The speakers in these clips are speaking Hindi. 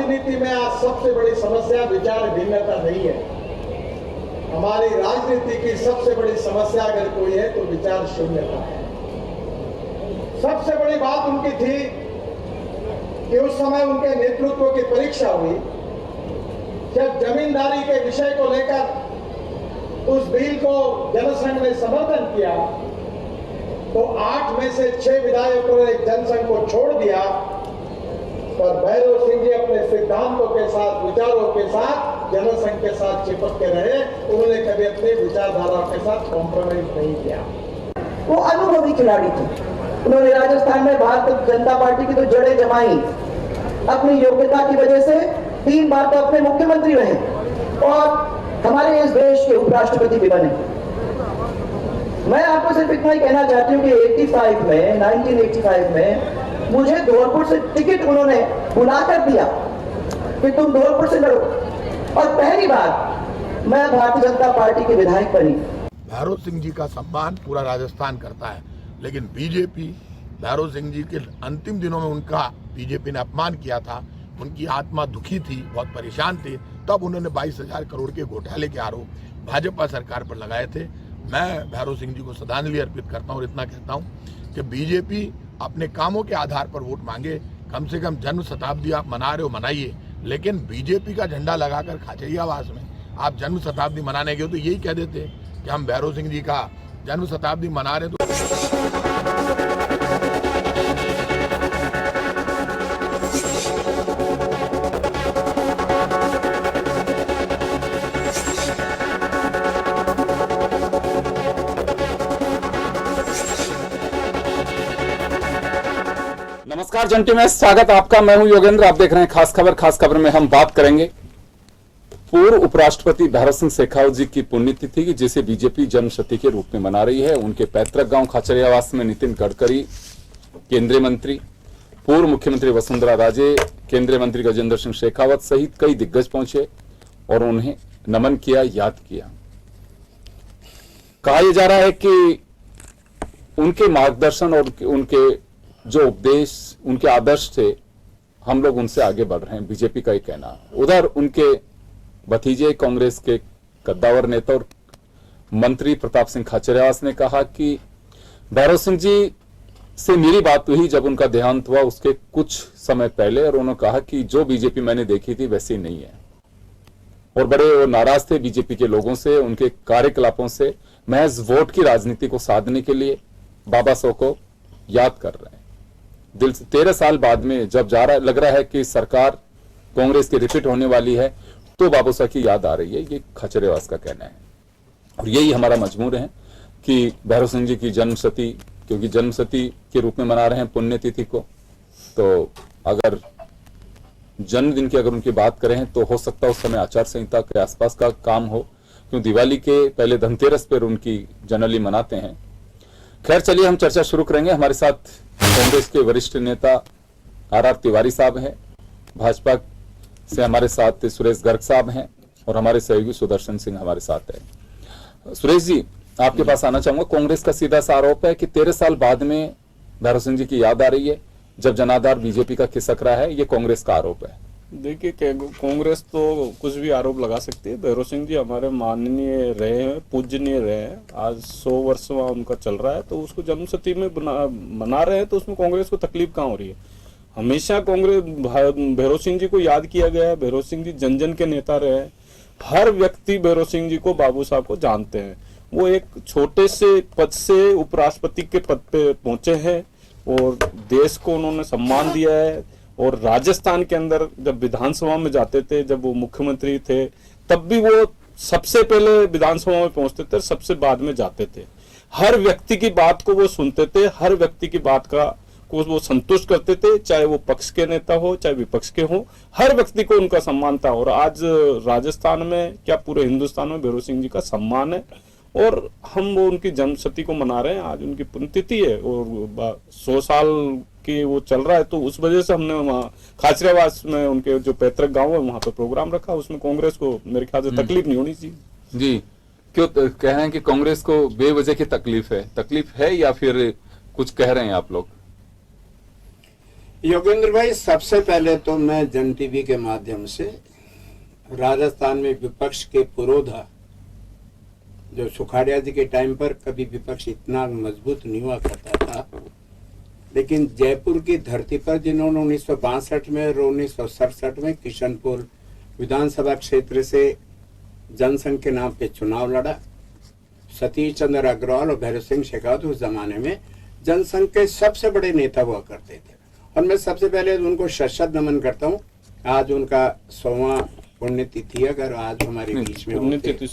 राजनीति में आज सबसे बड़ी समस्या विचार भिन्नता नहीं है। हमारी राजनीति की सबसे बड़ी समस्या अगर कोई है तो विचार शून्यता है। सबसे बड़ी बात उनकी थी कि उस समय उनके नेतृत्व की परीक्षा हुई जब जमींदारी के विषय को लेकर उस बिल को जनसंघ ने समर्थन किया तो 8 में से 6 विधायकों ने जनसंघ को छोड़ दिया, पर भैरव सिंह जी अपने सिद्धांतों के साथ, विचारों के साथ जनसंघ के साथ चिपक के रहे। उन्होंने कभी अपनी विचारधारा के साथ कॉम्प्रोमाइज नहीं किया। वो अनुभवी खिलाड़ी थे। उन्होंने राजस्थान में भारतीय जनता पार्टी की तो जड़ें जमाई। अपनी योग्यता की वजह से 3 बार तो अपने मुख्यमंत्री रहे और हमारे इस देश के उपराष्ट्रपति भी बने। मैं आपको सिर्फ इतना ही कहना चाहती हूँ कि 1985 में मुझे धौलपुर से टिकट उन्होंने बुलाकर दिया कि तुम धौलपुर से लड़ो, और पहली बार मैं भारतीय जनता पार्टी के विधायक बनी। भैरव सिंह जी का सम्मान पूरा राजस्थान करता है, लेकिन बीजेपी भैरव सिंह जी के अंतिम दिनों में उनका बीजेपी ने अपमान किया था। उनकी आत्मा दुखी थी, बहुत परेशान थे, तब उन्होंने 22,000 करोड़ के घोटाले के आरोप भाजपा सरकार पर लगाए थे। मैं भैरव सिंह जी को श्रद्धांजलि अर्पित करता हूँ और इतना कहता हूँ कि बीजेपी अपने कामों के आधार पर वोट मांगे। कम से कम जन्म शताब्दी आप मना रहे हो, मनाइए, लेकिन बीजेपी का झंडा लगाकर खाचरियावास में आप जन्म शताब्दी मनाने गए तो यही कह देते कि हम भैरव सिंह जी का जन्म शताब्दी मना रहे। तो नमस्कार जंटी में स्वागत आपका। मैं हूं योगेंद्र, आप देख रहे हैं खास खबर। खास खबर में हम बात करेंगे पूर्व उपराष्ट्रपति भैरव सिंह शेखावत जी की पुण्यतिथि की, जिसे बीजेपी जन्मशती के रूप में मना रही है। उनके पैतृक गांव खाचरियावास में नितिन गडकरी, केंद्रीय मंत्री, पूर्व मुख्यमंत्री वसुंधरा राजे, केंद्रीय मंत्री गजेंद्र सिंह शेखावत सहित कई दिग्गज पहुंचे और उन्हें नमन किया, याद किया। कहा यह जा रहा है कि उनके मार्गदर्शन और उनके जो उपदेश, उनके आदर्श थे, हम लोग उनसे आगे बढ़ रहे हैं, बीजेपी का ही कहना। उधर उनके भतीजे कांग्रेस के कद्दावर नेता और मंत्री प्रताप सिंह खाचरियावास ने कहा कि भैरव सिंह जी से मेरी बात हुई जब उनका देहांत हुआ उसके कुछ समय पहले, और उन्होंने कहा कि जो बीजेपी मैंने देखी थी वैसी नहीं है, और बड़े वो नाराज थे बीजेपी के लोगों से, उनके कार्यकलापों से। महज वोट की राजनीति को साधने के लिए बाबा साहब को याद कर रहे हैं। दिल से 13 साल बाद में जब लग रहा है कि सरकार कांग्रेस की रिपीट होने वाली है, तो बाबू साहब की याद आ रही है, ये खाचरियावास का कहना है। और यही हमारा मजमूर है कि भैरव सिंह जी की जन्मशती, क्योंकि जन्मशती के रूप में मना रहे हैं पुण्यतिथि को, तो अगर जन्मदिन की अगर उनकी बात करें तो हो सकता है उस समय आचार संहिता के आसपास का काम हो, क्यों दिवाली के पहले धनतेरस पर उनकी जनरली मनाते हैं। खैर चलिए हम चर्चा शुरू करेंगे। हमारे साथ कांग्रेस के वरिष्ठ नेता आर तिवारी साहब हैं, भाजपा से हमारे साथ सुरेश गर्ग साहब हैं और हमारे सहयोगी सुदर्शन सिंह हमारे साथ है। सुरेश जी, आपके पास आना चाहूंगा। कांग्रेस का सीधा सा आरोप है कि 13 साल बाद में भैरव सिंह जी की याद आ रही है, जब जनाधार बीजेपी का खिसक रहा है, ये कांग्रेस का आरोप है। देखिए, कांग्रेस तो कुछ भी आरोप लगा सकती है। भैरव सिंह जी हमारे माननीय रहे हैं, पूजनीय रहे हैं। आज 100 वर्ष उनका चल रहा है, तो उसको जन्मशती में मना रहे हैं, तो उसमें कांग्रेस को तकलीफ कहाँ हो रही है? हमेशा कांग्रेस भैरव सिंह जी को याद किया गया है। भैरव सिंह जी जन जन के नेता रहे हैं। हर व्यक्ति भैरव सिंह जी को, बाबू साहब को जानते हैं। वो एक छोटे से पद से उपराष्ट्रपति के पद पे पहुंचे हैं और देश को उन्होंने सम्मान दिया है। और राजस्थान के अंदर जब विधानसभा में जाते थे, जब वो मुख्यमंत्री थे, तब भी वो सबसे पहले विधानसभा में पहुंचते थे, सबसे बाद में जाते थे। हर व्यक्ति की बात को वो सुनते थे, हर व्यक्ति की बात को वो संतुष्ट करते थे, चाहे वो पक्ष के नेता हो चाहे विपक्ष के हो, हर व्यक्ति को उनका सम्मान था। और आज राजस्थान में क्या पूरे हिंदुस्तान में भैरव सिंह जी का सम्मान है और हम वो उनकी जन्मशती को मना रहे हैं। आज उनकी पुण्यतिथि है और 100 साल की वो चल रहा है, तो उस वजह से हमने वहाँ खाचरियावास में उनके जो पैतृक गांव है वहां पर प्रोग्राम रखा। उसमें कांग्रेस को मेरे ख्याल से तकलीफ नहीं होनी चाहिए। जी, क्यों कह रहे हैं कि कांग्रेस को बेवजह की तकलीफ है या फिर कुछ कह रहे हैं आप लोग? योगेंद्र भाई, सबसे पहले तो मैं जन टीवी के माध्यम से राजस्थान में विपक्ष के पुरोधा जो सुखाड़िया जी के टाइम पर कभी विपक्ष इतना मजबूत नहीं हुआ करता था, लेकिन जयपुर की धरती पर जिन्होंने 1962 में और 1967 में किशनपुर विधानसभा क्षेत्र से जनसंघ के नाम पे चुनाव लड़ा, सतीश चंद्र अग्रवाल और भैरव सिंह शेखावत उस जमाने में जनसंघ के सबसे बड़े नेता हुआ करते थे। और मैं सबसे पहले उनको शत नमन करता हूँ। आज उनका 100वां पुण्यतिथि, अगर आज हमारे बीच में पुण्यतिथि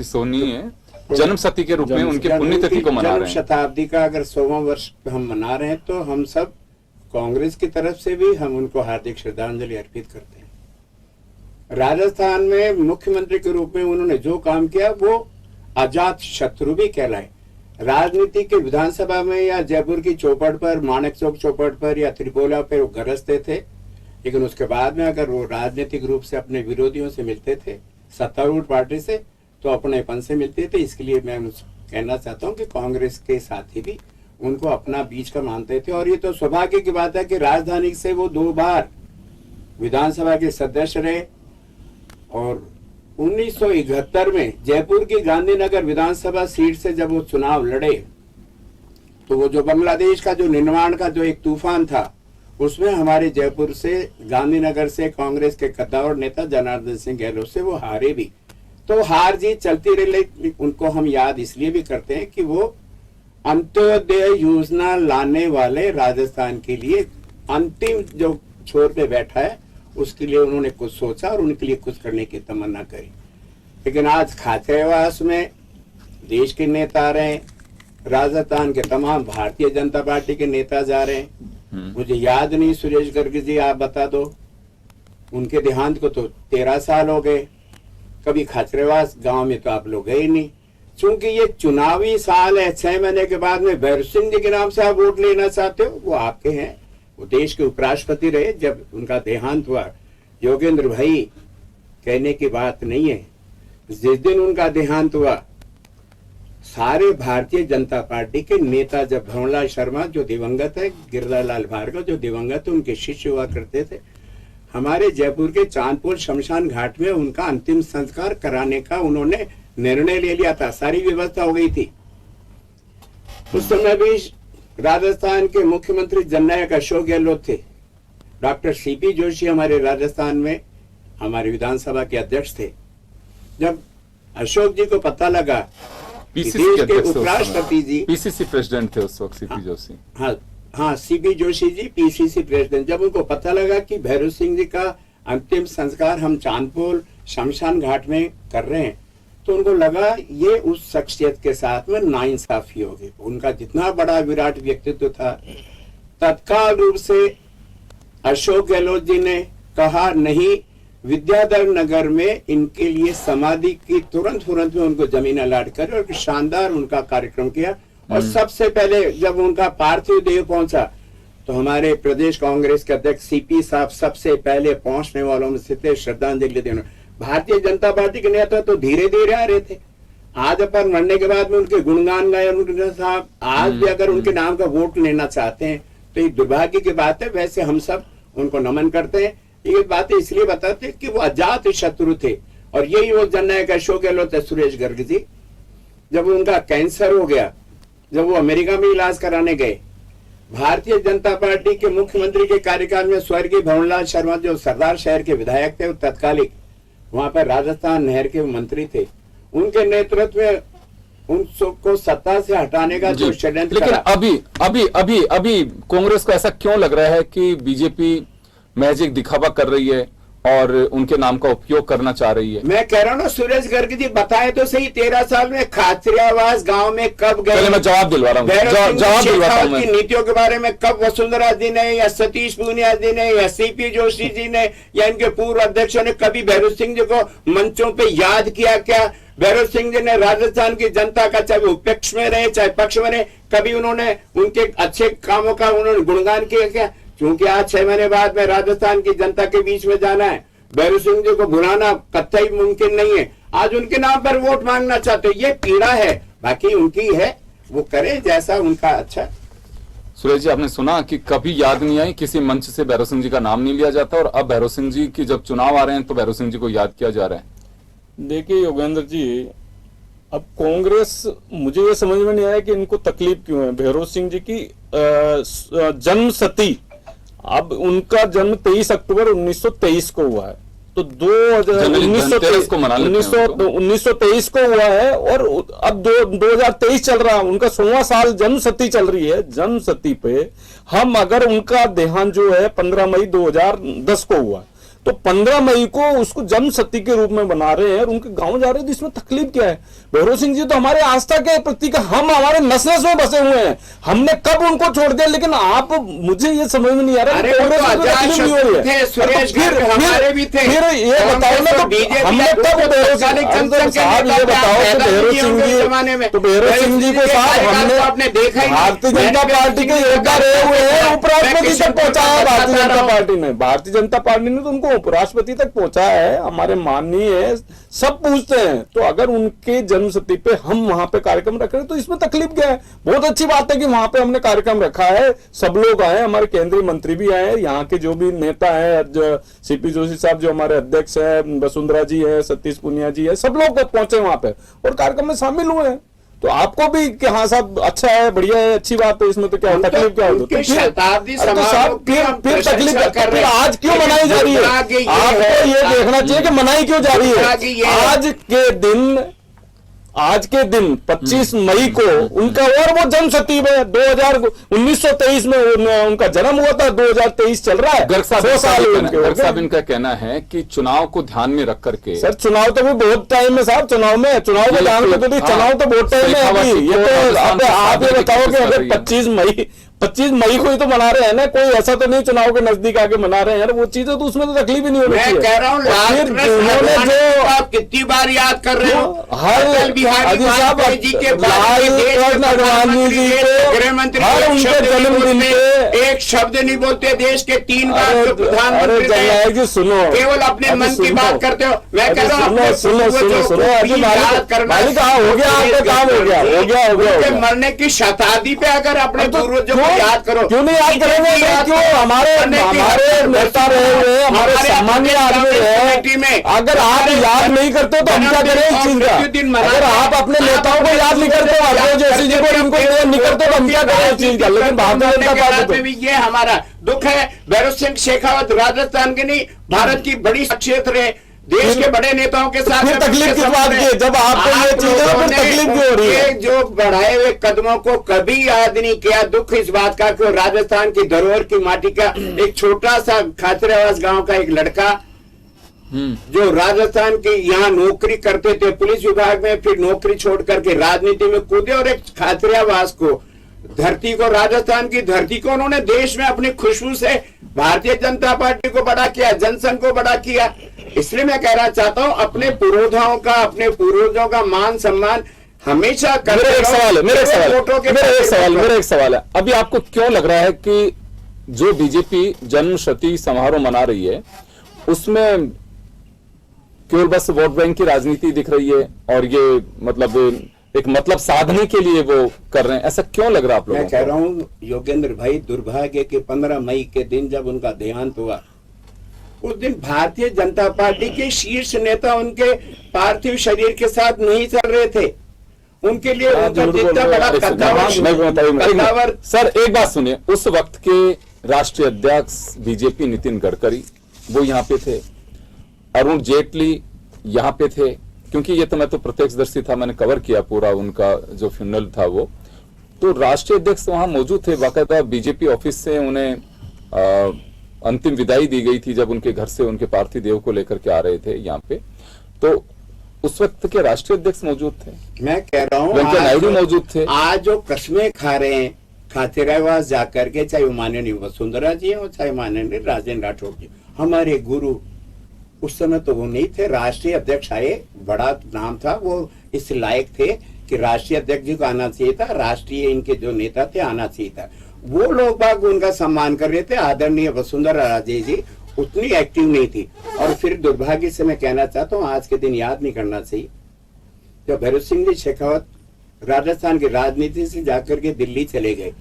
सोनी है, जन्म शती के रूप में उनके पुण्यतिथि को मना रहे हैं। शताब्दी का अगर 100वां वर्ष हम मना रहे हैं तो हम सब कांग्रेस की तरफ से भी हम उनको हार्दिक श्रद्धांजलि अर्पित करते हैं। राजस्थान में मुख्यमंत्री के रूप में उन्होंने जो काम किया वो अजात शत्रु भी कहलाए। राजनीति के विधानसभा में या जयपुर की चौपट पर, माणक चौक चौपट पर या त्रिपोला पर वो गरजते थे, लेकिन उसके बाद में अगर वो राजनीतिक रूप से अपने विरोधियों से मिलते थे, सत्तारूढ़ पार्टी से, तो अपनेपन से मिलते थे। इसके लिए मैं कहना चाहता हूँ कि कांग्रेस के साथी भी उनको अपना बीच का मानते थे। और ये तो सौभाग्य की बात है कि राजधानी से वो 2 बार विधानसभा के सदस्य रहे और 1971 में जयपुर की गांधीनगर विधानसभा सीट से जब वो चुनाव लड़े तो वो जो बांग्लादेश का जो निर्माण का जो एक तूफान था, उसमें हमारे जयपुर से, गांधीनगर से कांग्रेस के कद्दावर नेता जनार्दन सिंह गहलोत से वो हारे भी। तो हार जीत चलती रही। उनको हम याद इसलिए भी करते हैं कि वो अंत्योदय योजना लाने वाले राजस्थान के लिए अंतिम जो छोर पे बैठा है, उसके लिए उन्होंने कुछ सोचा और उनके लिए कुछ करने की तमन्ना करी। लेकिन आज खाचरेवास में देश के नेता आ रहे हैं, राजस्थान के तमाम भारतीय जनता पार्टी के नेता जा रहे हैं। मुझे याद नहीं, सुरेश गर्ग जी आप बता दो, उनके देहांत को तो 13 साल हो गए। कभी खाचरेवास गांव में तो आप लोग गए नहीं। चूंकि ये चुनावी साल है, 6 महीने के बाद में भैरव सिंह जी के नाम से आप वोट लेना चाहते हो, वो आपके हैं। वो देश के उपराष्ट्रपति रहे जब उनका देहांत हुआ। योगेंद्र भाई, कहने की बात नहीं है, जिस दिन उनका देहांत हुआ सारे भारतीय जनता पार्टी के नेता, जब भंवरलाल शर्मा जो दिवंगत है, गिरधर लाल भार्गव जो दिवंगत है, उनके शिष्य हुआ करते थे, हमारे जयपुर के चांदपुर शमशान घाट में उनका अंतिम संस्कार कराने का उन्होंने निर्णय ले लिया था। सारी व्यवस्था हो गई थी। उस समय भी राजस्थान के मुख्यमंत्री जननायक अशोक गहलोत थे। डॉक्टर सीपी जोशी हमारे राजस्थान में हमारे विधानसभा के अध्यक्ष थे। जब अशोक जी को पता लगा कि देश के उपराष्ट्रपति जी, पीसीसी प्रेसिडेंट थे उस वक्त सीपी जोशी, हाँ CP Joshi ji PCC president, जब उनको पता लगा कि भैरव सिंह जी का अंतिम संस्कार हम चांदपुर शमशान घाट में कर रहे हैं, तो उनको लगा ये उस शख्सियत के साथ में नाइंसाफी होगी। उनका जितना बड़ा विराट व्यक्तित्व था, तत्काल रूप से अशोक गहलोत जी ने कहा नहीं, विद्याधर नगर में इनके लिए समाधि की तुरंत में उनको जमीन अलॉट कर और शानदार उनका कार्यक्रम किया। और सबसे पहले जब उनका पार्थिव देह पहुंचा तो हमारे प्रदेश कांग्रेस के अध्यक्ष सीपी साहब सबसे पहले पहुंचने वालों में से थे, श्रद्धांजलि देने। भारतीय जनता पार्टी के नेता तो धीरे धीरे आ रहे थे। आज अपन मरने के बाद में उनके गुणगान गाए उन्होंने साहब। आज भी अगर उनके नाम का वोट लेना चाहते हैं तो ये दुर्भाग्य की बात है। वैसे हम सब उनको नमन करते हैं। ये बातें इसलिए बताते हैं कि वो अजात शत्रु थे। और यही वो जननायक अशोक गहलोत है, सुरेश गर्ग जी, जब उनका कैंसर हो गया, जब वो अमेरिका में इलाज कराने गए, भारतीय जनता पार्टी के मुख्यमंत्री के कार्यकाल में स्वर्गीय भंवरलाल शर्मा जो सरदार शहर के विधायक थे, तत्कालिक वहां पर राजस्थान नहर के मंत्री थे, उनके नेतृत्व में उनको सत्ता से हटाने का जो षड्यंत्र। लेकिन अभी कांग्रेस को ऐसा क्यों लग रहा है कि बीजेपी महज एक दिखावा कर रही है और उनके नाम का उपयोग करना चाह रही है? मैं कह रहा हूँ ना सुरेश गर्ग जी, बताए तो सही, 13 साल में खाचरियावास गांव में कब गए? मैं जवाब दिलवा रहा हूँ, जवाब दिलवाता हूँ। नीतियों के बारे में कब वसुंधरा जी ने या सतीश पूनिया जी ने या सीपी जोशी जी ने या इनके पूर्व अध्यक्षों ने कभी भैरव सिंह जी को मंचों पे याद किया क्या? भैरव सिंह जी ने राजस्थान की जनता का, चाहे विपक्ष में रहे चाहे पक्ष में रहे, कभी उन्होंने उनके अच्छे कामों का उन्होंने गुणगान किया क्या? क्योंकि आज 6 महीने बाद में राजस्थान की जनता के बीच में जाना है, भैरव सिंह जी को भुलाना कतई मुमकिन नहीं है। आज उनके नाम पर वोट मांगना चाहते, ये पीड़ा है, बाकी उनकी है, वो करें जैसा उनका अच्छा। सुरेश जी, आपने सुना कि कभी याद नहीं आई, किसी मंच से भैरव सिंह जी का नाम नहीं लिया जाता, और अब भैरव सिंह जी की जब चुनाव आ रहे हैं तो भैरव सिंह जी को याद किया जा रहा है। देखिए योगेंद्र जी, अब कांग्रेस, मुझे ये समझ में नहीं आया कि इनको तकलीफ क्यों है। भैरव सिंह जी की जन्म शती, अब उनका जन्म 23 अक्टूबर 1923 को हुआ है, तो 1923 को हुआ है, और अब 2023 चल रहा है, उनका 16वां साल जन्म शती चल रही है। जन्म शती पे हम अगर उनका देहांत जो है 15 मई 2010 को हुआ, तो 15 मई को उसको जन्म शती के रूप में बना रहे हैं और उनके गांव जा रहे हैं, तो इसमें तकलीफ क्या है? भैरव सिंह जी तो हमारे आस्था के प्रतीक, हम हमारे नस नस में बसे हुए हैं, हमने कब उनको छोड़ दिया? लेकिन आप, मुझे ये समझ में नहीं आ रहा, फिर ये बताओ ना, हमने कब भैरव सिंह जी, ये बताओ कि भैरव सिंह जी को साहब हमने भारतीय जनता पार्टी के योद्धा रहे हुए हैं, उपराष्ट्रपति तक पहुंचाया भारतीय जनता पार्टी ने, भारतीय जनता पार्टी ने तो उनको उपराष्ट्रपति तक पहुंचाया है, हमारे माननीय सब पूछते हैं। तो अगर उनके जन्मशती पे हम वहां पे कार्यक्रम रख रहे हैं तो इसमें तकलीफ क्या है? बहुत अच्छी बात है कि वहां पे हमने कार्यक्रम रखा है, सब लोग आए, हमारे केंद्रीय मंत्री भी आए, यहाँ के जो भी नेता है, सीपी जोशी साहब जो हमारे अध्यक्ष है, वसुंधरा जी है, सतीश पुनिया जी है, सब लोग पहुंचे वहां पे और कार्यक्रम में शामिल हुए हैं। तो आपको भी कि हाँ साहब अच्छा है, बढ़िया है, अच्छी बात है, इसमें तो क्या तकलीफ क्या होती है? फिर तकलीफ फिर आज क्यों मनाई जा रही है? आपको ये देखना चाहिए कि मनाई क्यों जा रही है। आज के दिन 25 मई को उनका, और वो जन्म शती में 1923 में उनका जन्म हुआ था, 2023 चल रहा है, गर्ग साहब इनका कहना है कि चुनाव को ध्यान में रख करके, सर चुनाव तो भी बहुत टाइम है साहब, चुनाव को ध्यान में, तो चुनाव तो बहुत टाइम है अभी। ये तो आप ये बताओ कि अगर 25 मई को ही तो मना रहे हैं ना, कोई ऐसा तो नहीं चुनाव के नजदीक आके मना रहे हैं, वो चीजें तो उसमें तो तकलीफ ही नहीं होनी चाहिए। मैं कह रहा हूँ उन्होंने जो आप कितनी बार याद कर रहे हो, अटल बिहारी वाजपेयी जी के अडवाणी जी गृह मंत्री उनके जन्मदिन पे एक शब्द नहीं बोलते, देश के 3 बार प्रधानमंत्री सुनो, केवल अपने मन की बात करते हो। मैं कह रहा हूँ सुनो, काम हो गया, मरने की शताब्दी पे अगर अपने पूर्वजों याद करो, क्यों नहीं याद करेंगे? क्यों? हमारे नेता रहे हुए, हमारे सामान्य आदमी रहे, अगर आप याद नहीं करते तो हम क्या करें इस चीज का? अगर आप अपने नेताओं को याद नहीं करते, अजय जोशी जी को इनको नहीं करते तो हम क्या करें इस चीज का? लेकिन भारतीय जनता पार्टी में ये हमारा दुख है। भैरव सिंह शेखावत राजस्थान के नहीं, भारत की बड़ी शख्सियत रहे, देश के बड़े नेताओं के साथ तकलीफ किस बात की? जब आपको ये चीजें फिर तकलीफ क्यों हो रही है? जो बढ़ाए हुए कदमों को कभी याद नहीं किया। दुख इस बात का कि राजस्थान की धरोहर की माटी का एक छोटा सा खाचरावास गांव का एक लड़का जो राजस्थान के यहाँ नौकरी करते थे पुलिस विभाग में, फिर नौकरी छोड़ करके राजनीति में कूदे और एक खाचरावास को, धरती को, राजस्थान की धरती को उन्होंने देश में अपनी खुशबू से भारतीय जनता पार्टी को बड़ा किया, जनसंघ को बड़ा किया। इसलिए मैं कहना चाहता हूं अपने पूर्वजों का मान सम्मान हमेशा करते रहो। मेरा एक सवाल है, अभी आपको क्यों लग रहा है कि जो बीजेपी जन्म शती समारोह मना रही है उसमें केवल बस वोट बैंक की राजनीति दिख रही है और ये मतलब साधने के लिए वो कर रहे हैं, ऐसा क्यों लग रहा है आप लोगों को? मैं कह रहा हूं योगेंद्र भाई, दुर्भाग्य के 15 मई के दिन जब उनका देहांत हुआ, उस दिन भारतीय जनता पार्टी के शीर्ष नेता उनके पार्थिव शरीर के साथ नहीं चल रहे थे। उनके लिए उनका जितना बड़ा कद्दावर। सर एक बात सुनिए, उस वक्त के राष्ट्रीय अध्यक्ष बीजेपी नितिन गडकरी वो यहाँ पे थे, अरुण जेटली यहाँ पे थे, क्योंकि ये तो मैं तो प्रत्यक्षदर्शी था, मैंने कवर किया पूरा उनका जो फ्यूनरल था वो, तो राष्ट्रीय अध्यक्ष वहां मौजूद थे, बाकायदा बीजेपी ऑफिस से उन्हें अंतिम विदाई दी गई थी जब उनके घर से उनके पार्थिव देव को लेकर के आ रहे थे यहाँ पे, तो उस वक्त के राष्ट्रीय अध्यक्ष मौजूद थे। मैं कह रहा हूँ वेंकैया नायडू मौजूद थे। आज जो कस्में खा रहे हैं खाचरावास जाकर के, चाहे वो माननीय वसुंधरा जी और चाहे माननीय राजेंद्र राठौड़ जी, हमारे गुरु, उस समय तो वो नहीं थे, राष्ट्रीय अध्यक्ष आए, बड़ा नाम था, वो इस लायक थे कि राष्ट्रीय अध्यक्ष जी को आना चाहिए था, राष्ट्रीय इनके जो नेता थे आना चाहिए था, वो लोग बाग उनका सम्मान कर रहे थे। आदरणीय वसुंधरा राजे जी उतनी एक्टिव नहीं थी। और फिर दुर्भाग्य से मैं कहना चाहता हूँ आज के दिन याद नहीं करना चाहिए जब भैरव सिंह जी शेखावत राजस्थान की राजनीति से जाकर के दिल्ली चले गए,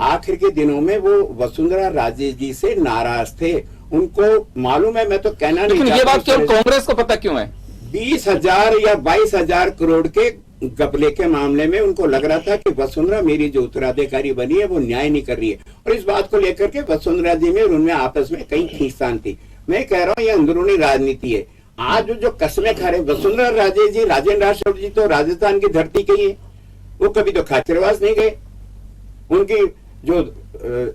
आखिर के दिनों में वो वसुंधरा राजे जी से नाराज थे। उनको मालूम है, मैं तो कहना नहीं लेकिन ये बात क्यों चाहता, कांग्रेस को पता क्यों है? 20,000 या 22,000 करोड़ के घपले के मामले में उनको लग रहा था कि वसुंधरा मेरी जो उत्तराधिकारी बनी है वो न्याय नहीं कर रही है, और इस बात को लेकर के वसुंधरा जी में और उनमें आपस में कई खींचतान थी। मैं कह रहा हूँ ये अंदरूनी राजनीति है। आज जो कस्में खा रहे वसुंधरा राजे जी, राजेंद्र राठौड़ जी तो राजस्थान की धरती के ही है, वो कभी तो खाचरवास नहीं गए। उनकी जो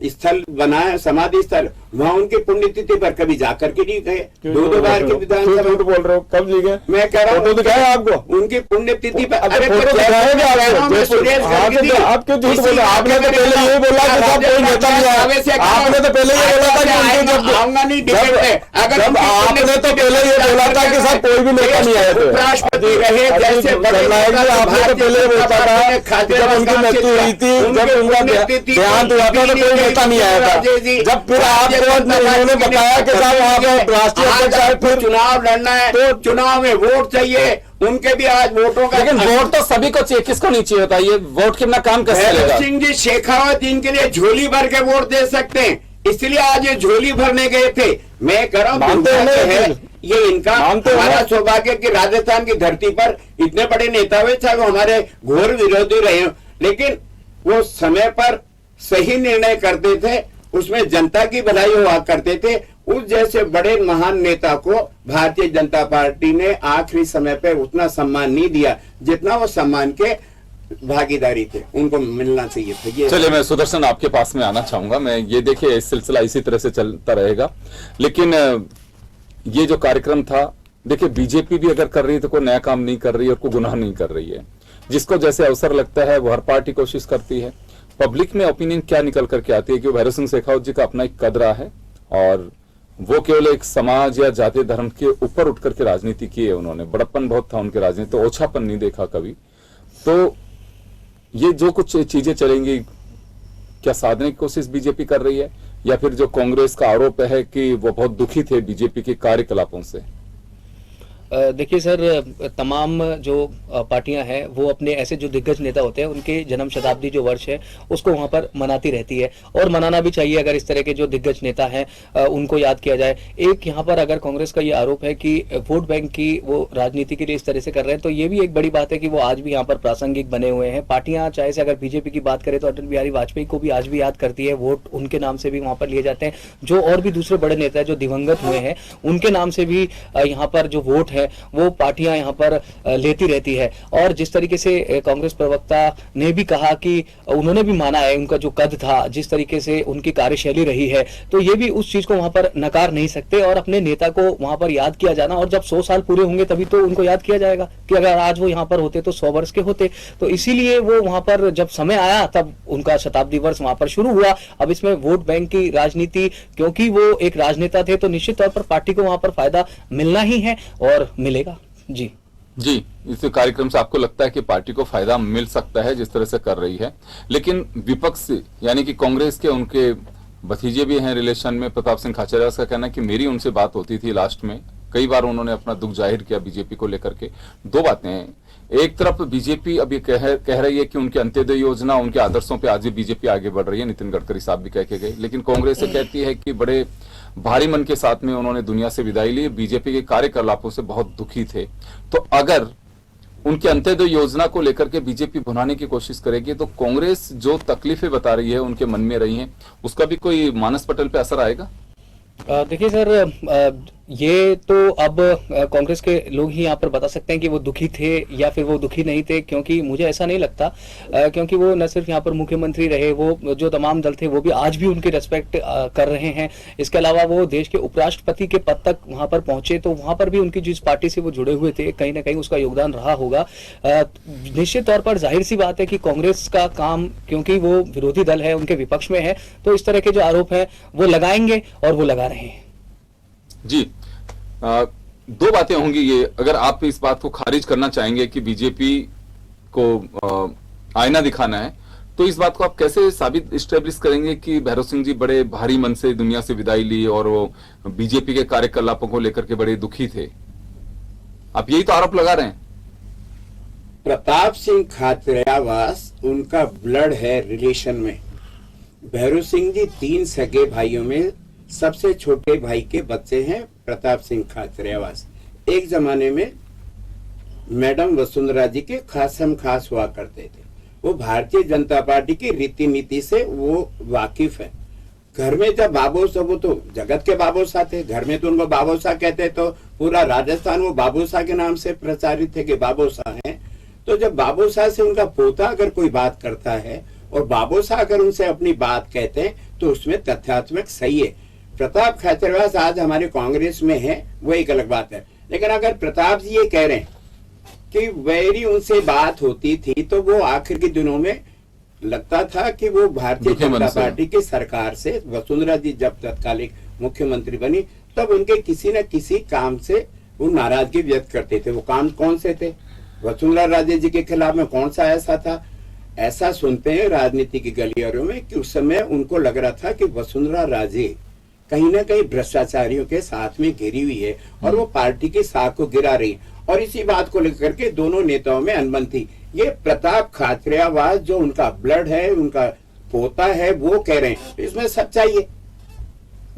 स्थल बना है समाधि स्थल, वहाँ उनकी पुण्यतिथि पर कभी जाकर के नहीं गए। 2 बार की विधानसभा बोल रहे हो, कब जी गए? मैं कह रहा हूँ फोटो दिखाया आपको उनकी पुण्यतिथि पर। अरे फोटो दिखाएंगे आपको, सुरेश गर्ग जी, आप क्यों झूठ बोल रहे? आपने तो पहले ये बोला कि साहब कोई नेता नहीं आया। आपने तो पहले ये बोला था कि उनके आऊंगा नहीं डिबेट में। अगर आपने तो पहले ये बोला था कि साहब कोई भी नेता नहीं आया थे। उपराष्ट्रपति रहे जैसे आपने तो पहले बोला था जब उनकी मृत्यु हुई थी, जब उनका देहांत हुआ था तो कोई नेता नहीं आया था। जब फिर आपको उन्होंने बताया कि साहब वहाँ पे राष्ट्रीय अध्यक्ष आए, फिर चुनाव लड़ना है तो चुनाव में वोट चाहिए, उनके भी आज वोटों का। लेकिन वोट तो सभी को चाहिए, किसको नहीं चाहिए होता? ये वोट के बिना काम कैसे चलेगा? सिंह जी शेखावत इनके लिए झोली भर के वोट दे सकते हैं, इसलिए आज ये झोली भरने गए थे। मैं कह रहा हूँ ये इनका हमारा सौभाग्य कि राजस्थान की धरती पर इतने बड़े नेता हुए, चाहे वो हमारे घोर विरोधी रहे हो, लेकिन वो समय पर सही निर्णय करते थे, उसमें जनता की भलाई हुआ करते थे। उस जैसे बड़े महान नेता को भारतीय जनता पार्टी ने आखिरी समय पे उतना सम्मान नहीं दिया जितना वो सम्मान के भागीदारी थे, उनको मिलना चाहिए था। चलिए मैं सुदर्शन आपके पास में आना चाहूंगा। मैं ये देखिए सिलसिला इसी तरह से चलता रहेगा, लेकिन ये जो कार्यक्रम था, देखिए बीजेपी भी अगर कर रही है तो कोई नया काम नहीं कर रही है और कोई गुनाह नहीं कर रही है। जिसको जैसे अवसर लगता है वो हर पार्टी कोशिश करती है। पब्लिक में ओपिनियन क्या निकल करके आती है कि भैरव सिंह शेखावत जी का अपना एक कदरा है और वो केवल एक समाज या जातीय धर्म के ऊपर उठ करके राजनीति की है। उन्होंने बड़प्पन बहुत था उनके राजनीति, तो ओछापन नहीं देखा कभी। तो ये जो कुछ चीजें चलेंगी, क्या साधने की कोशिश बीजेपी कर रही है, या फिर जो कांग्रेस का आरोप है कि वो बहुत दुखी थे बीजेपी के कार्यकलापों से? देखिए सर, तमाम जो पार्टियां हैं वो अपने ऐसे जो दिग्गज नेता होते हैं उनके जन्म शताब्दी जो वर्ष है उसको वहां पर मनाती रहती है, और मनाना भी चाहिए। अगर इस तरह के जो दिग्गज नेता हैं उनको याद किया जाए। एक यहाँ पर अगर कांग्रेस का ये आरोप है कि वोट बैंक की वो राजनीति के लिए इस तरह से कर रहे हैं, तो ये भी एक बड़ी बात है कि वो आज भी यहाँ पर प्रासंगिक बने हुए हैं। पार्टियां चाहे से अगर बीजेपी की बात करें तो अटल बिहारी वाजपेयी को भी आज भी याद करती है, वोट उनके नाम से भी वहां पर लिए जाते हैं। जो और भी दूसरे बड़े नेता है जो दिवंगत हुए हैं उनके नाम से भी यहाँ पर जो वोट है वो पार्टियां यहाँ पर लेती रहती है। और जिस तरीके से कांग्रेस प्रवक्ता ने भी कहा कि उन्होंने भी माना है उनका जो कद था, जिस तरीके से उनकी कार्यशैली रही है, तो ये भी उस चीज को वहां पर नकार नहीं सकते। और अपने नेता को वहां पर याद किया जाना, और जब 100 साल पूरे होंगे तभी तो उनको याद किया जाएगा कि अगर आज वो यहाँ पर होते तो 100 वर्ष के होते। तो इसीलिए वो वहां पर जब समय आया तब उनका शताब्दी वर्ष वहां पर शुरू हुआ। अब इसमें वोट बैंक की राजनीति, क्योंकि वो एक राजनेता थे तो निश्चित तौर पर पार्टी को वहां पर फायदा मिलना ही है और मिलेगा। जी इस कार्यक्रम से आपको लगता है कि पार्टी को फायदा मिल सकता है जिस तरह से कर रही है, लेकिन विपक्ष यानी कि कांग्रेस के उनके भतीजे भी हैं रिलेशन में, प्रताप सिंह खाचरियावास का कहना है कि मेरी उनसे बात होती थी लास्ट में, कई बार उन्होंने अपना दुख जाहिर किया बीजेपी को लेकर के। दो बातें हैं, एक तरफ बीजेपी अब ये कह रही है कि उनके अंत्योदय योजना, उनके आदर्शों पे आज भी बीजेपी आगे बढ़ रही है, नितिन गडकरी साहब भी कह के गए, लेकिन कांग्रेस से कहती है कि बड़े भारी मन के साथ में उन्होंने दुनिया से विदाई ली, बीजेपी के कार्यकलापों से बहुत दुखी थे। तो अगर उनके अंत्योदय योजना को लेकर के बीजेपी भुनाने की कोशिश करेगी तो कांग्रेस जो तकलीफें बता रही है उनके मन में रही हैं, उसका भी कोई मानस पटल पे असर आएगा? देखिए सर, ये तो अब कांग्रेस के लोग ही यहाँ पर बता सकते हैं कि वो दुखी थे या फिर वो दुखी नहीं थे, क्योंकि मुझे ऐसा नहीं लगता, क्योंकि वो न सिर्फ यहाँ पर मुख्यमंत्री रहे, वो जो तमाम दल थे वो भी आज भी उनकी रेस्पेक्ट कर रहे हैं। इसके अलावा वो देश के उपराष्ट्रपति के पद तक वहाँ पर पहुंचे, तो वहाँ पर भी उनकी जिस पार्टी से वो जुड़े हुए थे कहीं ना कहीं उसका योगदान रहा होगा। निश्चित तौर पर जाहिर सी बात है कि कांग्रेस का काम, क्योंकि वो विरोधी दल है, उनके विपक्ष में है, तो इस तरह के जो आरोप है वो लगाएंगे और वो लगा रहे हैं। जी, दो बातें होंगी ये, अगर आप इस बात को खारिज करना चाहेंगे कि बीजेपी को आईना दिखाना है, तो इस बात को आप कैसे साबित स्टेब्लिश करेंगे कि भैरव सिंह जी बड़े भारी मन से दुनिया से विदाई ली और वो बीजेपी के कार्यकलापों को लेकर के बड़े दुखी थे? आप यही तो आरोप लगा रहे हैं। प्रताप सिंह खाचरियावास उनका ब्लड है रिलेशन में, भैरव सिंह जी 3 सगे भाइयों में सबसे छोटे भाई के बच्चे हैं, प्रताप सिंह खाचरियावास। एक जमाने में मैडम वसुंधरा जी के खासम खास हुआ करते थे। वो भारतीय जनता पार्टी की रीति नीति से वो वाकिफ है। घर में जब बाबू साहब, वो तो जगत के बाबू साहब थे, घर में तो उनको बाबू साहब कहते, तो पूरा राजस्थान वो बाबू साहब के नाम से प्रचारित है कि बाबू साहब हैं। तो जब बाबू साहब से उनका पोता अगर कोई बात करता है और बाबू साहब अगर उनसे अपनी बात कहते हैं तो उसमें तथ्यात्मक सही है। प्रताप खाचरियावास आज हमारे कांग्रेस में है, वो एक अलग बात है। लेकिन अगर प्रताप जी ये कह रहे हैं कि मेरी उनसे बात होती थी तो वो आखिर के दिनों में लगता था कि वो भारतीय जनता पार्टी की सरकार से, वसुंधरा जी जब तत्कालिक मुख्यमंत्री बनी तब उनके किसी न किसी काम से वो नाराजगी व्यक्त करते थे। वो काम कौन से थे? वसुंधरा राजे जी के खिलाफ में कौन सा ऐसा था? ऐसा सुनते हैं राजनीति की गलियारों में कि उस समय उनको लग रहा था कि वसुंधरा राजे कहीं ना कहीं भ्रष्टाचारियों के साथ में घिरी हुई है और वो पार्टी की साख को गिरा रही है। और इसी बात को लेकर के दोनों नेताओं में अनबन थी। ये प्रताप खाचरियावास जो उनका ब्लड है, उनका पोता है, वो कह रहे हैं, इसमें सच्चाई है।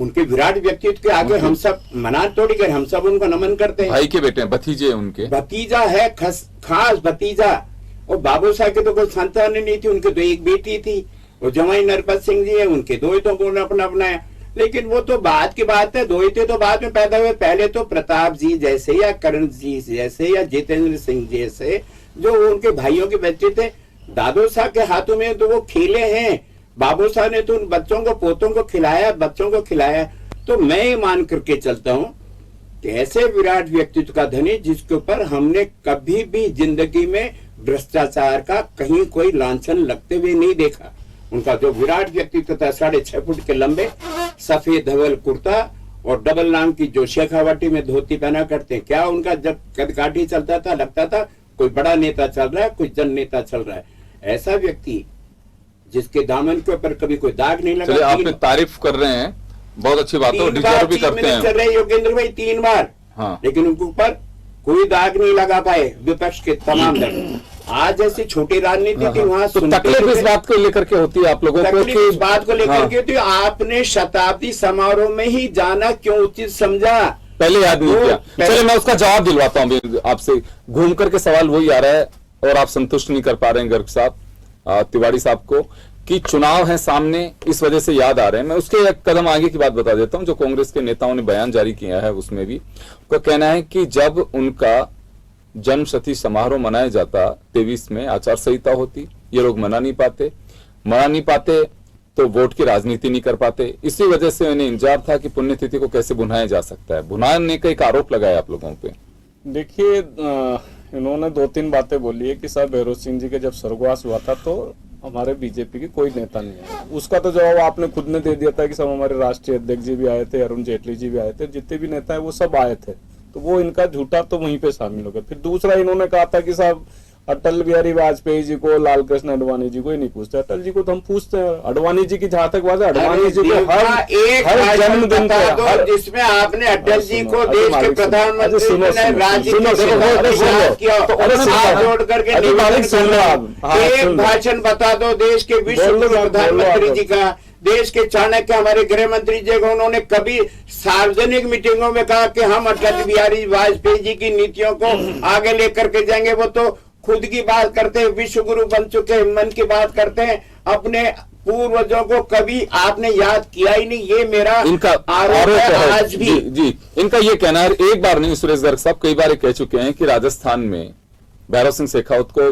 उनके विराट व्यक्तित्व के आगे हम सब मना तोड़ी कर, हम सब उनको नमन करते हैं। भाई के बेटे हैं, भतीजे उनके, भतीजा है, खास भतीजा। और बाबू साहब के तो कोई संतान नहीं थी, उनके तो एक बेटी थी। और जमाई नरपत सिंह जी है, उनके 2 ही तो अपना अपनाया। लेकिन वो तो बाद की बात है, 2 ही थे तो बाद में पैदा हुए। पहले तो प्रताप जी जैसे या करण जी जैसे या जितेंद्र सिंह जैसे जो उनके भाइयों के बच्चे थे, दादू साहब के हाथों में तो वो खेले हैं। बाबू साहब ने तो उन बच्चों को, पोतों को खिलाया, बच्चों को खिलाया। तो मैं ये मान करके चलता हूँ कि ऐसे विराट व्यक्तित्व का धनी जिसके ऊपर हमने कभी भी जिंदगी में भ्रष्टाचार का कहीं कोई लांछन लगते हुए नहीं देखा। उनका जो विराट व्यक्तित्व था, 6.5 फुट के लंबे, सफेद धवल कुर्ता और डबल नाम की जो शेखावाटी में धोती पहना करते हैं। क्या उनका जब कदकाठी चलता था लगता था कोई बड़ा नेता चल रहा है, कोई जन नेता चल रहा है। ऐसा व्यक्ति जिसके दामन के ऊपर कभी कोई दाग नहीं लगा। आपने तारीफ कर रहे हैं, बहुत अच्छी बात है, डिजर्व भी करते हैं। चल रहे योगेंद्र भाई 3 बार, हाँ। लेकिन उनके ऊपर कोई दाग नहीं लगा पाए विपक्ष के तमाम दल। आज ऐसी छोटी राजनीति थी, वहां तो तकलीफ इस बात को लेकर के होती है आप लोगों को कि इस बात को लेकर के होती है। आपने शताब्दी समारोह में ही जाना क्यों उचित समझा? पहले याद नहीं किया। चलिए मैं उसका जवाब दिलवाता हूँ आपसे। घूम करके सवाल वही आ रहा है और आप संतुष्ट नहीं कर पा रहे हैं गर्ग साहब, तिवारी साहब को, कि चुनाव है सामने, इस वजह से याद आ रहे हैं। मैं उसके एक कदम आगे की बात बता देता हूं। जो कांग्रेस के नेताओं ने बयान जारी किया है उसमें भी उनका कहना है कि जब उनका जन्म शती समारोह मनाया जाता 23 में आचार संहिता होती, ये लोग मना नहीं पाते तो वोट की राजनीति नहीं कर पाते। इसी वजह से उन्हें इंतजार था कि पुण्यतिथि को कैसे भुनाया जा सकता है। भुनाने का एक आरोप लगाया आप लोगों पे। देखिए, इन्होंने 2-3 बातें बोली है कि साहब भैरव सिंह जी के जब स्वर्गवास हुआ था तो हमारे बीजेपी के कोई नेता नहीं है। उसका तो जवाब आपने खुद ने दे दिया था कि सब हमारे राष्ट्रीय अध्यक्ष जी भी आए थे, अरुण जेटली जी भी आए थे, जितने भी नेता है वो सब आए थे। तो वो इनका झूठा तो वहीं पे शामिल हो गया। फिर दूसरा इन्होंने कहा था कि साहब अटल बिहारी वाजपेयी जी को, लाल कृष्ण अडवाणी जी को ही नहीं पूछते, अटल जी को तो हम पूछते हैं। अडवाणी जी की जहां तक बात है, अडवाणी जी को हर जन्मदिन पर, जिसमें आपने अटल जी को देश के प्रधानमंत्री जोड़ करके एक भाषण बता दो देश के विश्व प्रधानमंत्री जी का, देश के चाणक्य हमारे गृह मंत्री जी को उन्होंने कभी सार्वजनिक मीटिंगों में कहा कि हम अटल बिहारी वाजपेयी जी की नीतियों को आगे लेकर के जाएंगे। वो तो खुद की बात करते हैं, विश्व गुरु बन चुके हैं, मन की बात करते हैं, अपने पूर्वजों को कभी आपने याद किया ही नहीं। ये मेरा इनका आरोप है आज भी। जी, इनका ये कहना है, एक बार नहीं सुरेश गर्ग साहब कई बार कह चुके हैं कि राजस्थान में भैरव सिंह शेखावत को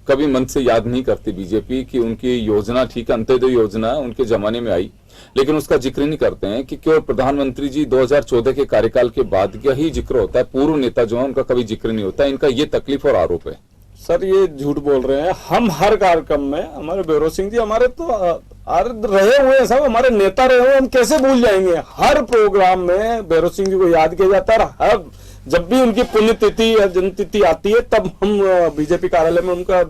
कभी मन से याद नहीं करती बीजेपी कि उनकी योजना ठीक है, अंत्योदय योजना उनके जमाने में आई, लेकिन उसका जिक्र नहीं करते हैं कि केवल प्रधानमंत्री जी 2014 के कार्यकाल के बाद का ही जिक्र होता है, पूर्व नेता जो है उनका कभी जिक्र नहीं होता। इनका ये तकलीफ और आरोप है। सर ये झूठ बोल रहे हैं। हम हर कार्यक्रम में हमारे भैरव सिंह जी हमारे तो रहे हुए हैं, सब हमारे नेता रहे हुए, हम कैसे भूल जाएंगे। हर प्रोग्राम में भैरव सिंह जी को याद किया जाता है। हर जब भी उनकी पुण्यतिथि या जन्मतिथि आती है तब हम बीजेपी कार्यालय में उनका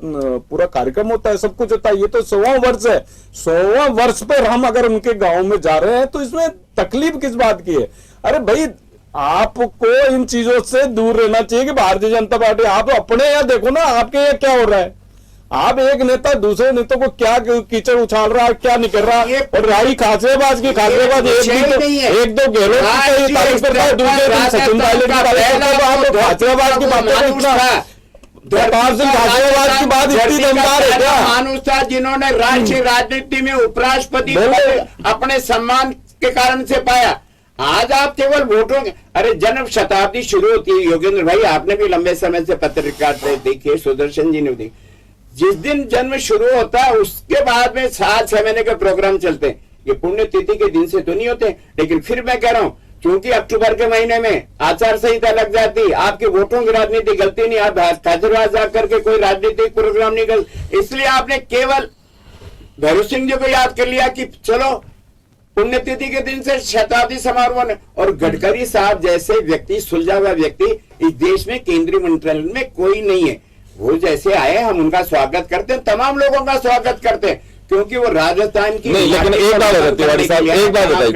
पूरा कार्यक्रम होता है, सब कुछ होता है। ये तो 100वां वर्ष है, 100वां वर्ष पर हम अगर उनके गांव में जा रहे हैं तो इसमें तकलीफ किस बात की है? अरे भाई, आपको इन चीजों से दूर रहना चाहिए कि भारतीय जनता पार्टी, आप अपने यहाँ देखो ना, आपके यहाँ क्या हो रहा है। आप एक नेता दूसरे नेता को क्या कीचड़ उछाल रहा है, क्या नहीं कर रहा है, और राही खासरेबाज की खासरेबाज एक दो गहलोत की तारीफ करता है, दूसरे दिन सचिन पायलट की तारीफ करता है, तो आप खासरेबाज की बातें की बात इतनी दमदार है क्या? मानुष था जिन्होंने राष्ट्रीय राजनीति में उपराष्ट्रपति अपने सम्मान के कारण से पाया। आज आप केवल वोटों के, अरे जन्म शताब्दी शुरू होती है योगेंद्र भाई, आपने भी लंबे समय से पत्रकारिता देखी है, सुदर्शन जी ने देखी, जिस दिन जन्म शुरू होता है उसके बाद में 7-6 महीने के प्रोग्राम चलते हैं। ये पुण्यतिथि के दिन से तो नहीं होते, लेकिन फिर मैं कह रहा हूं क्योंकि अक्टूबर के महीने में आचार संहिता लग जाती, आपके वोटों की राजनीति गलती नहीं, आप हैदराबाद जाकर के कोई राजनीतिक प्रोग्राम नहीं कर, इसलिए आपने केवल भैरव सिंह जी को याद कर लिया कि चलो पुण्यतिथि के दिन से शताब्दी समारोह ने, और गडकरी साहब जैसे व्यक्ति, सुलझा हुआ व्यक्ति इस देश में केंद्रीय मंत्रिमंडल में कोई नहीं है। वो जैसे आए हम उनका स्वागत करते हैं, तमाम लोगों का स्वागत करते हैं, क्योंकि वो राजस्थान की नहीं, लेकिन एक बात है तिवारी साहब, एक बात बताइए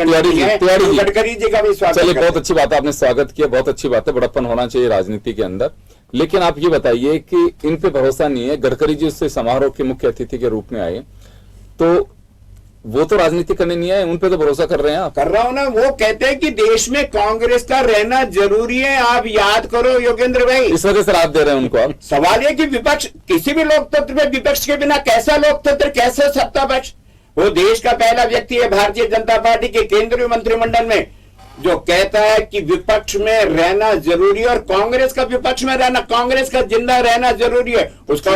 तिवारी जी, गडकरी जी का भी स्वागत। चलिए बहुत अच्छी बात है, आपने स्वागत किया, बहुत अच्छी बात है, बड़प्पन होना चाहिए राजनीति के अंदर। लेकिन आप ये बताइए कि इन पे भरोसा नहीं है, गडकरी जी उससे समारोह के मुख्य अतिथि के रूप में आए, तो वो तो राजनीति करने नहीं आए, उन पे तो भरोसा कर रहे हैं आप? कर रहा हूं ना, वो कहते हैं कि देश में कांग्रेस का रहना जरूरी है, आप याद करो योगेंद्र भाई, इस वजह से रात दे रहे हैं उनको आप। सवाल ये कि विपक्ष, किसी भी लोकतंत्र में विपक्ष के बिना कैसा लोकतंत्र, कैसे सत्ता पक्ष? वो देश का पहला व्यक्ति है भारतीय जनता पार्टी के केंद्रीय मंत्रिमंडल में जो कहता है कि विपक्ष में रहना जरूरी है, और कांग्रेस का विपक्ष में रहना, कांग्रेस का जिंदा रहना जरूरी है। उसका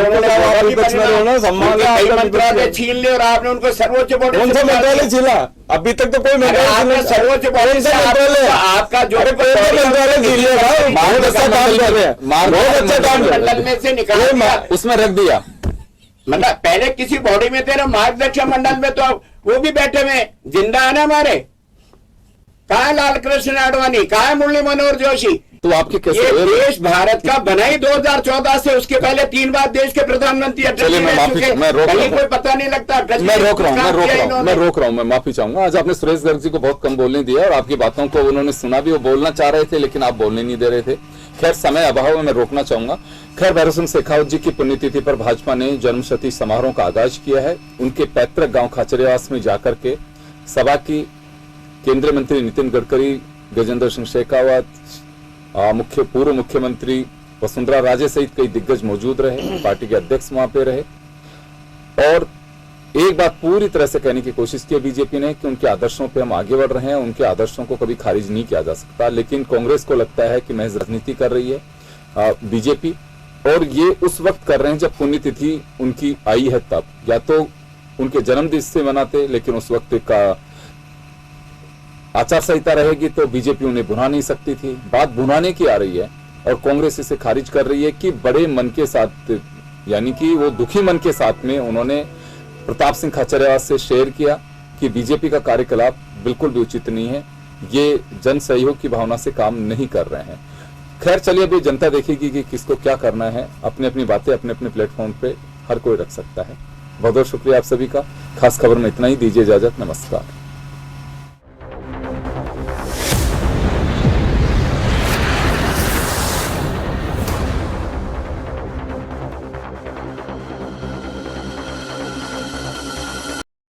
मंत्रालय छीन ले और आपने उनको सर्वोच्च मंत्रालय छीना, अभी तक तो कोई मंत्रालय सर्वोच्च आपका जो मंडल में से निकाल उसमें रख दिया, मतलब पहले किसी बॉडी में थे ना, मार्गदर्शक मंडल में, तो वो भी बैठे हुए जिंदा है ना हमारे। कहा है लाल कृष्ण आडवाणी, कहा है मुरली मनोहर जोशी? तो आपके कैसे ये देश भारत का बना ही 2014 से, उसके पहले 3 बार देश के प्रधानमंत्री मैं कोई पता नहीं लगता। मैं रोक रहा हूँ, मैं माफी चाहूंगा। आज आपने सुरेश गर्ग जी को बहुत कम बोलने दिया और आपकी बातों को उन्होंने सुना भी, वो बोलना चाह रहे थे लेकिन आप बोलने नहीं दे रहे थे। खैर समय अभाव में मैं रोकना चाहूंगा। खैर भैरव सिंह शेखावत जी की पुण्यतिथि पर भाजपा ने जन्मशती समारोह का आगाज किया है। उनके पैतृक गांव खाचरियावास में जाकर के सभा की केंद्रीय मंत्री नितिन गडकरी, गजेंद्र सिंह शेखावत, पूर्व मुख्यमंत्री वसुंधरा राजे सहित कई दिग्गज मौजूद रहे, पार्टी के अध्यक्ष वहां पे रहे, और एक बात पूरी तरह से कहने की कोशिश की बीजेपी ने कि उनके आदर्शों पे हम आगे बढ़ रहे हैं, उनके आदर्शों को कभी खारिज नहीं किया जा सकता। लेकिन कांग्रेस को लगता है कि महज राजनीति कर रही है बीजेपी, और ये उस वक्त कर रहे हैं जब पुण्यतिथि उनकी आई है तब, या तो उनके जन्मदिन से मनाते, लेकिन उस वक्त का आचार संहिता रहेगी तो बीजेपी उन्हें भुना नहीं सकती थी। बात भुनाने की आ रही है और कांग्रेस इसे खारिज कर रही है कि बड़े मन के साथ, यानी कि वो दुखी मन के साथ में उन्होंने प्रताप सिंह खाचरियावास से शेयर किया कि बीजेपी का कार्यकलाप बिल्कुल भी उचित नहीं है, ये जन सहयोग की भावना से काम नहीं कर रहे हैं। खैर चलिए अभी जनता देखेगी कि किसको क्या करना है। अपनी अपनी बातें अपने अपने प्लेटफॉर्म पे हर कोई रख सकता है। बहुत बहुत शुक्रिया आप सभी का। खास खबर में इतना ही, दीजिए इजाजत, नमस्कार।